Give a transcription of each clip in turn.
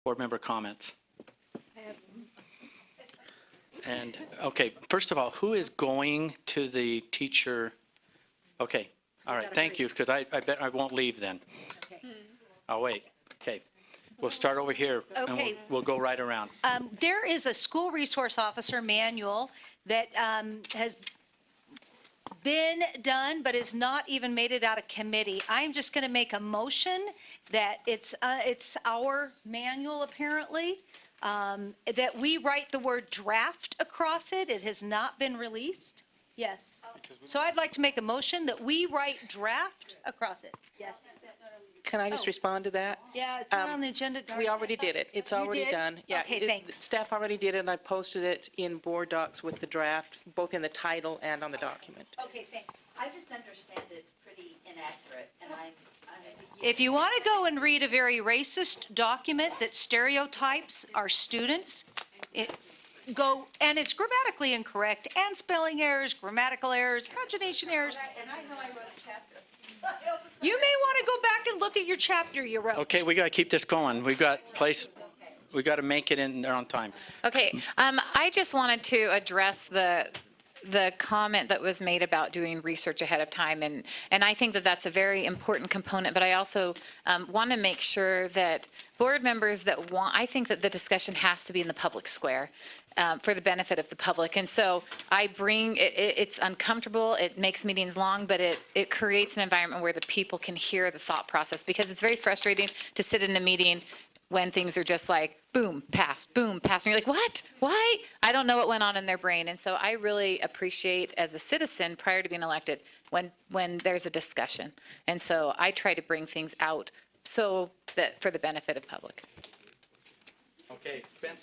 Board member comments? And, okay, first of all, who is going to the teacher? Okay, all right, thank you, because I bet I won't leave then. Okay. I'll wait. Okay, we'll start over here. And Okay. we'll go right around. There is a school resource officer manual that has been done, but has not even made it out of committee. I'm just going to make a motion that it's our manual, apparently, that we write the word draft across it. It has not been released. Yes. So I'd like to make a motion that we write draft across it. Yes. Can I just respond to that? Yeah, it's not on the agenda. We already did it. It's You already did? done. Yeah. Okay, thanks. Staff already did it, and I posted it in board docs with the draft, both in the title and on the document. Okay, thanks. I just understand it's pretty inaccurate, and I'm If you want to go and read a very racist document that stereotypes our students, go, and it's grammatically incorrect, and spelling errors, grammatical errors, pagination errors. and I know I wrote a chapter. You may want to go back and look at your chapter you wrote. Okay, we got to keep this going. We got to make it in there on time. Okay, I just wanted to address the comment that was made about doing research ahead of time, and I think that that's a very important component, but I also want to make sure that board members that want, I think that the discussion has to be in the public square for the benefit of the public, and so I bring, it's uncomfortable, it makes meetings long, but it creates an environment where the people can hear the thought process, because it's very frustrating to sit in a meeting when things are just like, boom, passed, and you're like, what? Why? I don't know what went on in their brain. And so I really appreciate, as a citizen, prior to being elected, when there's a discussion. And so I try to bring things out so that for the benefit of public. Okay, Spence?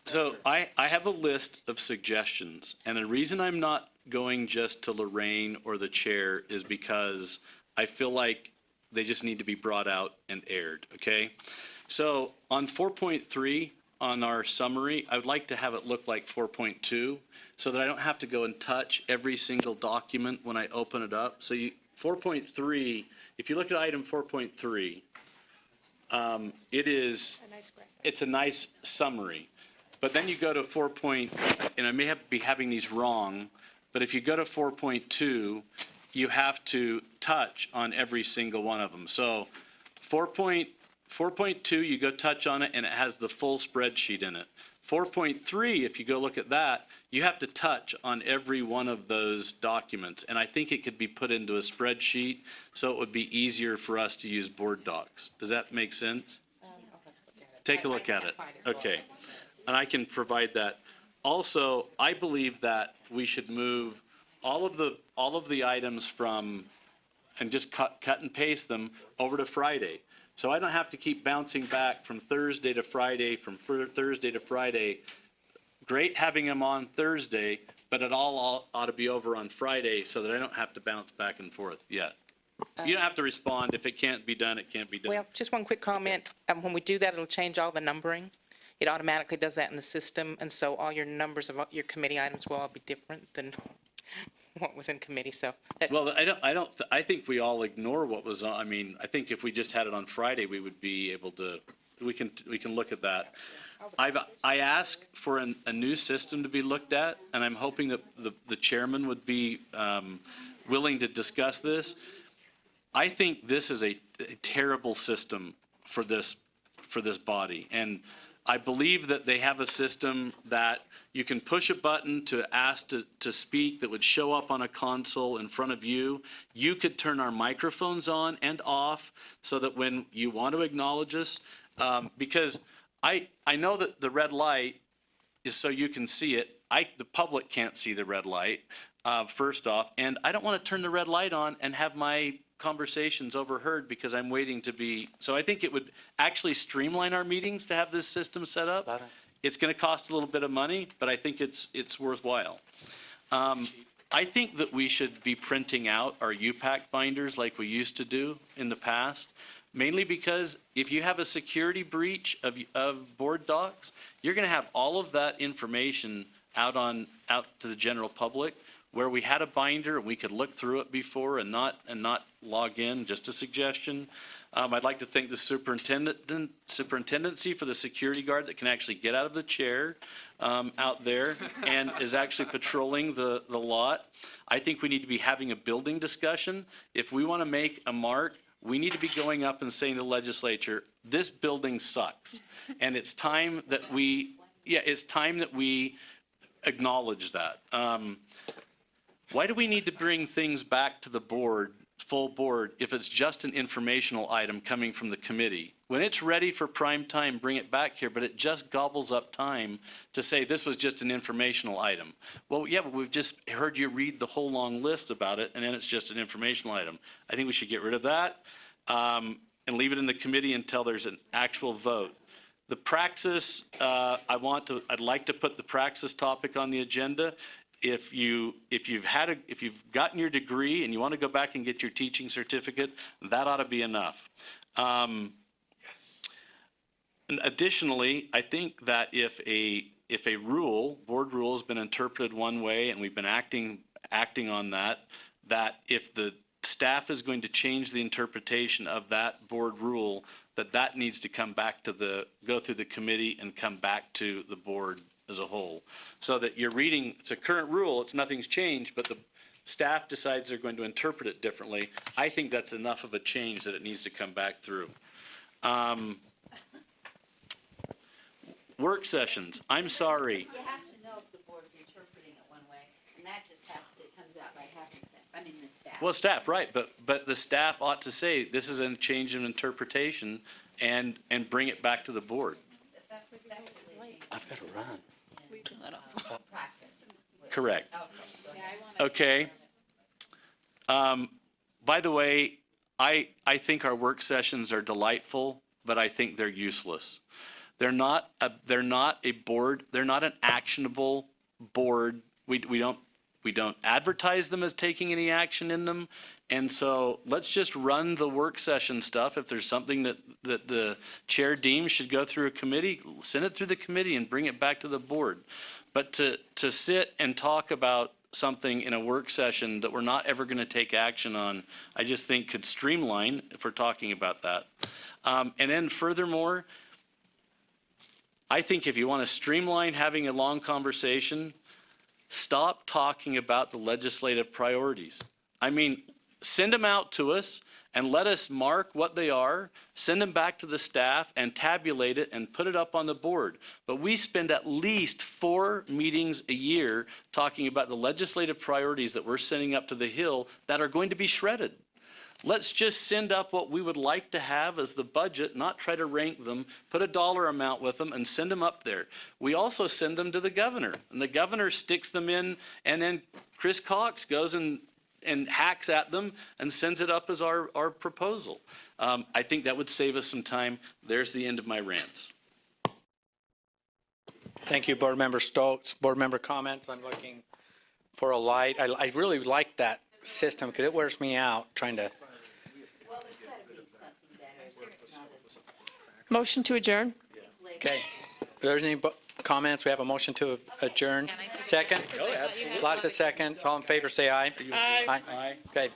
So I have a list of suggestions, and the reason I'm not going just to Lorraine or the chair is because I feel like they just need to be brought out and aired, okay? So on 4.3 on our summary, I would like to have it look like 4.2 so that I don't have to go and touch every single document when I open it up. So 4.3, if you look at item 4.3, it's a nice summary. But then you go to and I may be having these wrong, but if you go to 4.2, you have to touch on every single one of them. So 4.2, you go touch on it, and it has the full spreadsheet in it. 4.3, if you go look at that, you have to touch on every one of those documents. And I think it could be put into a spreadsheet, so it would be easier for us to use board docs. Does that make sense? Take a look at it. Okay. And I can provide that. Also, I believe that we should move all of the items from, and just cut and paste them over to Friday. So I don't have to keep bouncing back from Thursday to Friday, Great having them on Thursday, but it all ought to be over on Friday so that I don't have to bounce back and forth yet. You don't have to respond. If it can't be done, it can't be done. Well, just one quick comment. When we do that, it'll change all the numbering. It automatically does that in the system, and so all your numbers of your committee items will all be different than what was in committee. So Well, I think we all ignore what was on. I mean, I think if we just had it on Friday, we would be able to, we can look at that. I asked for a new system to be looked at, and I'm hoping that the chairman would be willing to discuss this. I think this is a terrible system for this body, and I believe that they have a system that you can push a button to ask to speak that would show up on a console in front of you. You could turn our microphones on and off so that when you want to acknowledge us, because I know that the red light is so you can see it. The public can't see the red light, first off, and I don't want to turn the red light on and have my conversations overheard because I'm waiting to be, so I think it would actually streamline our meetings to have this system set up. It's going to cost a little bit of money, but I think it's worthwhile. I think that we should be printing out our UPAC binders like we used to do in the past, mainly because if you have a security breach of board docs, you're going to have all of that information out to the general public. where we had a binder and we could look through it before and not log in, just a suggestion. I'd like to thank the superintendency for the security guard that can actually get out of the chair out there and is actually patrolling the lot. I think we need to be having a building discussion. If we want to make a mark, we need to be going up and saying to the legislature, this building sucks. And it's time that we acknowledge that. Why do we need to bring things back to the board, full board, if it's just an informational item coming from the committee? When it's ready for prime time, bring it back here, but it just gobbles up time to say this was just an informational item. Well, yeah, but we've just heard you read the whole long list about it, and then it's just an informational item. I think we should get rid of that and leave it in the committee until there's an actual vote. The praxis, I'd like to put the praxis topic on the agenda. If you've gotten your degree and you want to go back and get your teaching certificate, that ought to be enough. And additionally, I think that if a board rule has been interpreted one way and we've been acting on that if the staff is going to change the interpretation of that board rule, that needs to come back go through the committee and come back to the board as a whole. So that you're reading, it's a current rule, nothing's changed, but the staff decides they're going to interpret it differently. I think that's enough of a change that it needs to come back through. Work sessions, I'm sorry. You have to know if the board's interpreting it one way, and that just it comes out by happenstance. I mean, the staff. Well, staff, right, but the staff ought to say, this is a change in interpretation and bring it back to the board. I've got to run. Practice. Correct. Okay, go ahead. Okay. By the way, I think our work sessions are delightful, but I think they're useless. They're not a board. They're not an actionable board. We don't advertise them as taking any action in them. And so let's just run the work session stuff. If there's something that the chair deems should go through a committee, send it through the committee and bring it back to the board. But to sit and talk about something in a work session that we're not ever going to take action on, I just think could streamline if we're talking about that. And then furthermore, I think if you want to streamline having a long conversation, stop talking about the legislative priorities. I mean, send them out to us and let us mark what they are, send them back to the staff and tabulate it and put it up on the board. But we spend at least 4 meetings a year talking about the legislative priorities that we're sending up to the Hill that are going to be shredded. Let's just send up what we would like to have as the budget, not try to rank them, put a dollar amount with them and send them up there. We also send them to the governor, and the governor sticks them in, and then Chris Cox goes and hacks at them and sends it up as our proposal. I think that would save us some time. There's the end of my rants. Thank you, Board Member Stokes. Board member comments. I'm looking for a light. I really like that system because it wears me out trying to. Well, there's got to be something better. It's not as Motion to adjourn? Okay. If there's any comments, we have a motion to adjourn. Second? Lots of seconds. All in favor, say aye. Aye. Aye. Okay.